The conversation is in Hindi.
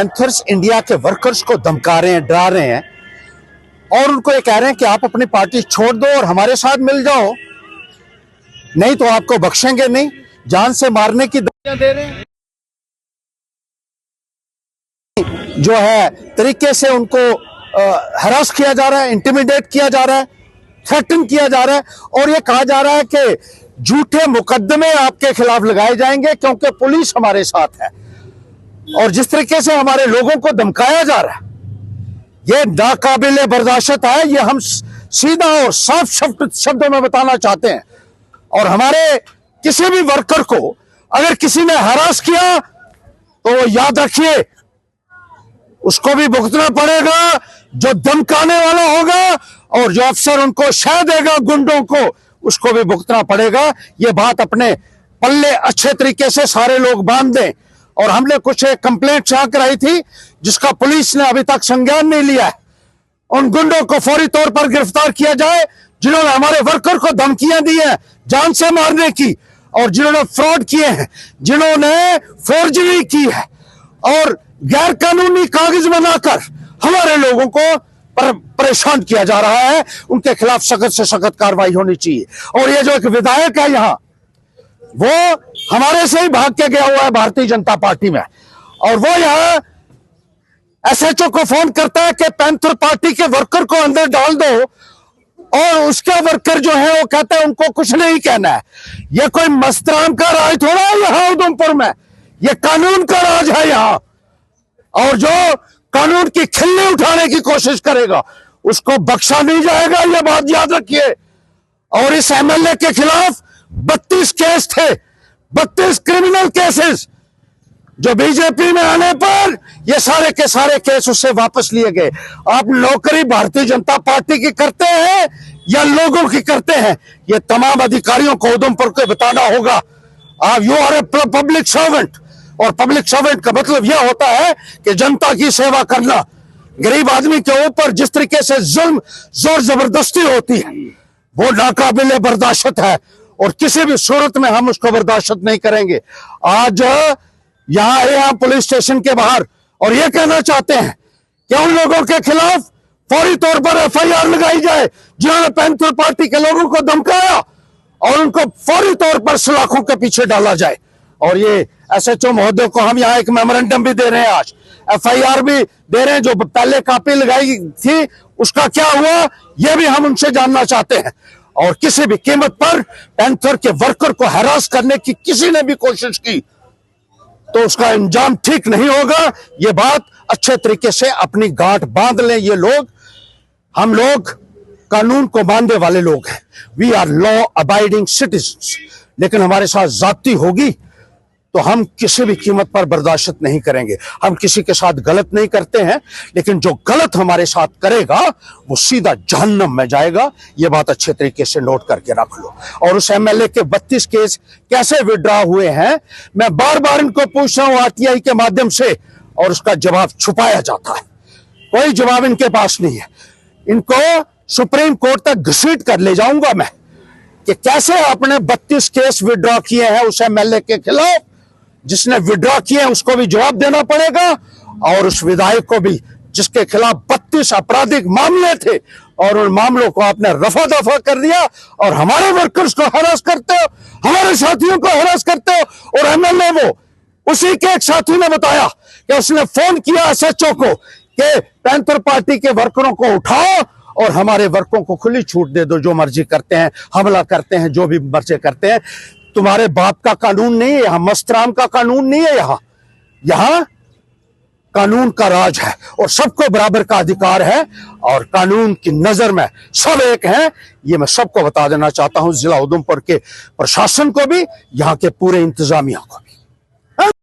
पैंथर्स इंडिया के वर्कर्स को धमका रहे हैं, डरा रहे हैं और उनको ये कह रहे हैं कि आप अपनी पार्टी छोड़ दो और हमारे साथ मिल जाओ, नहीं तो आपको बख्शेंगे नहीं, जान से मारने की धमकियां दे रहे हैं। जो है तरीके से उनको हरास किया जा रहा है, इंटिमिडेट किया जा रहा है, थ्रेटन किया जा रहा है और ये कहा जा रहा है कि झूठे मुकदमे आपके खिलाफ लगाए जाएंगे क्योंकि पुलिस हमारे साथ है। और जिस तरीके से हमारे लोगों को धमकाया जा रहा है ये नाकाबिले बर्दाश्त है। ये हम सीधा और साफ शब्दों में बताना चाहते हैं। और हमारे किसी भी वर्कर को अगर किसी ने हरास किया तो वो याद रखिए उसको भी भुगतना पड़ेगा, जो धमकाने वाला होगा और जो अफसर उनको शह देगा गुंडों को उसको भी भुगतना पड़ेगा। ये बात अपने पल्ले अच्छे तरीके से सारे लोग बांध दें। और हमने कुछ कंप्लेंट यहाँ कराई थी जिसका पुलिस ने अभी तक संज्ञान नहीं लिया है। उन गुंडों को फौरी तौर पर गिरफ्तार किया जाए जिन्होंने हमारे वर्कर को धमकियां दी हैं जान से मारने की, और जिन्होंने फ्रॉड किए हैं, जिन्होंने फोर्जरी की है और गैर कानूनी कागज बनाकर हमारे लोगों को परेशान किया जा रहा है, उनके खिलाफ सख्त से सख्त कार्रवाई होनी चाहिए। और ये जो एक विधायक है यहाँ वो हमारे से ही भाग के गया हुआ है भारतीय जनता पार्टी में, और वो यहाँ एसएचओ को फोन करता है कि पैंथर पार्टी के वर्कर को अंदर डाल दो, और उसका वर्कर जो है वो कहता है उनको कुछ नहीं कहना है। ये कोई मस्तराम का राज थोड़ा है यहाँ उधमपुर में, ये कानून का राज है यहाँ। और जो कानून की खिल्ली उठाने की कोशिश करेगा उसको बख्शा नहीं जाएगा, ये बात याद रखिए। और इस एमएलए के खिलाफ 32 केस थे, 32 क्रिमिनल केसेस, जो बीजेपी में आने पर ये सारे के सारे केस उससे वापस लिए गए। आप नौकरी भारतीय जनता पार्टी की करते हैं या लोगों की करते हैं, ये तमाम अधिकारियों को उधमपुर को बताना होगा। आप you are a public servant, और पब्लिक सर्वेंट का मतलब यह होता है कि जनता की सेवा करना। गरीब आदमी के ऊपर जिस तरीके से जुल्म जोर जबरदस्ती होती है वो नाकाबिले बर्दाश्त है और किसी भी सूरत में हम उसको बर्दाश्त नहीं करेंगे। आज यहाँ आए हम पुलिस स्टेशन के बाहर और ये कहना चाहते हैं कि उन लोगों के खिलाफ फौरी तौर पर एफआईआर लगाई जाए जिन्होंने पैंथर पार्टी के लोगों को धमकाया, और उनको फौरी तौर पर सलाखों के पीछे डाला जाए। और ये एसएचओ महोदय को हम यहाँ एक मेमोरेंडम भी दे रहे हैं, आज एफआईआर भी दे रहे हैं। जो पहले कॉपी लगाई थी उसका क्या हुआ ये भी हम उनसे जानना चाहते हैं। और किसी भी कीमत पर पैंथर के वर्कर को हैरास करने की किसी ने भी कोशिश की तो उसका अंजाम ठीक नहीं होगा। ये बात अच्छे तरीके से अपनी गांठ बांध लें ये लोग। हम लोग कानून को मानने वाले लोग हैं, we are law abiding citizens, लेकिन हमारे साथ ज्यादती होगी तो हम किसी भी कीमत पर बर्दाश्त नहीं करेंगे। हम किसी के साथ गलत नहीं करते हैं, लेकिन जो गलत हमारे साथ करेगा वो सीधा जहन्नम में जाएगा। ये बात अच्छे तरीके से नोट करके रख लो। और उस एमएलए के 32 केस कैसे विड्रॉ हुए हैं मैं बार बार इनको पूछ रहा हूं आरटीआई के माध्यम से, और उसका जवाब छुपाया जाता है। कोई जवाब इनके पास नहीं है। इनको सुप्रीम कोर्ट तक घसीट कर ले जाऊंगा मैं कि कैसे आपने 32 केस विड्रॉ किए हैं उस एमएलए के खिलाफ। जिसने विड्रॉ किए उसको भी जवाब देना पड़ेगा, और उस विधायक को भी जिसके खिलाफ 32 आपराधिक मामले थे और उन मामलों को आपने रफा दफा कर दिया, और हमारे वर्कर्स को हरास करते हो, हमारे साथियों को हरास करते हो। और एमएलए वो उसी के एक साथी ने बताया कि उसने फोन किया एसएचओ को कि पैंथर पार्टी के वर्करों को उठाओ और हमारे वर्करों को खुली छूट दे दो, जो मर्जी करते हैं, हमला करते हैं, जो भी मर्जी करते हैं। तुम्हारे बाप का कानून नहीं है यहाँ, मस्तराम का कानून नहीं है यहाँ। यहाँ कानून का राज है और सबको बराबर का अधिकार है, और कानून की नजर में सब एक हैं। ये मैं सबको बता देना चाहता हूं, जिला उधमपुर के प्रशासन को भी, यहाँ के पूरे इंतजामिया को।